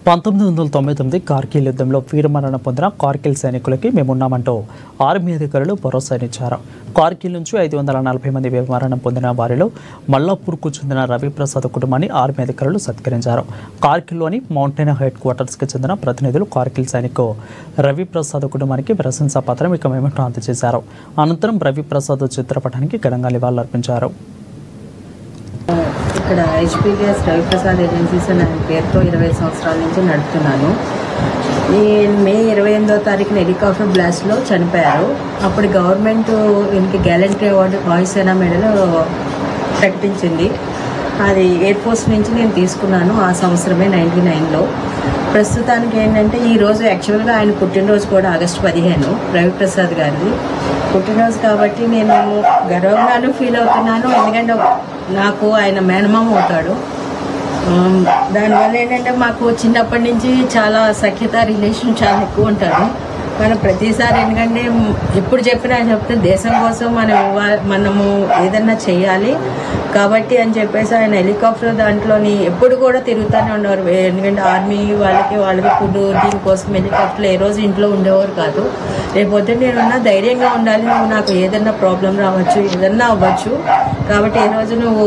1999 కార్గిల్ యుద్ధంలో వీరమరణం పొందిన కార్గిల్ సైనికులకి మేమున్నామంటూ ఆర్మీ అధికారులు భరోసానిచ్చారు. కార్గిల్ నుంచి 540 మంది వీరమరణం పొందిన వారిలో మల్లాపూర్కు చెందిన రవిప్రసాద్ కుటుంబాన్ని ఆర్మీ అధికారులు సత్కరించారు. కార్గిల్లోని మౌంటైన్ హెడ్ క్వార్టర్స్కి చెందిన ప్రతినిధులు కార్గిల్ సైనికు రవిప్రసాద్ కుటుంబానికి ప్రశంసా పత్రం ఇక మేమంటూ అందజేశారు. అనంతరం రవిప్రసాద్ చిత్రపటానికి ఘనంగా నివాళులర్పించారు. ఇక్కడ హెచ్పిఎస్ రవిప్రసాద్ ఏజెన్సీస్ అనే పేరుతో 20 సంవత్సరాల నుంచి నడుపుతున్నాను. మే 28వ తారీఖున హెలికాప్టర్ బ్లాస్ట్లో చనిపోయారు. అప్పుడు గవర్నమెంట్ ఈయనకి గ్యాలంటరీ అవార్డు వాయుసేన మెడల్ ప్రకటించింది. అది ఎయిర్ ఫోర్స్ నుంచి నేను తీసుకున్నాను ఆ సంవత్సరమే 99లో. ప్రస్తుతానికి ఏంటంటే ఈరోజు యాక్చువల్గా ఆయన పుట్టినరోజు కూడా ఆగస్టు 15 రవిప్రసాద్ గారిది పుట్టినరోజు కాబట్టి నేను గర్వంగాను ఫీల్ అవుతున్నాను. ఎందుకంటే నాకు ఆయన మేనమామ అవుతాడు. దానివల్ల ఏంటంటే మాకు చిన్నప్పటి నుంచి చాలా సఖ్యత రిలేషన్ చాలా ఎక్కువ ఉంటారు. మనం ప్రతిసారి ఎందుకంటే ఎప్పుడు చెప్పినా చెప్తే దేశం కోసం మనము ఏదన్నా చేయాలి కాబట్టి అని చెప్పేసి ఆయన హెలికాప్టర్ దాంట్లోని ఎప్పుడు కూడా తిరుగుతూనే ఉండేవారు. ఎందుకంటే ఆర్మీ వాళ్ళకి ఫుడ్ దీనికోసం హెలికాప్టర్లో ఏ రోజు ఇంట్లో ఉండేవారు కాదు. రేపొద్దు నేనున్నా ధైర్యంగా ఉండాలి, నువ్వు నాకు ఏదన్నా ప్రాబ్లం రావచ్చు, ఏదన్నా అవ్వచ్చు కాబట్టి ఏ రోజు నువ్వు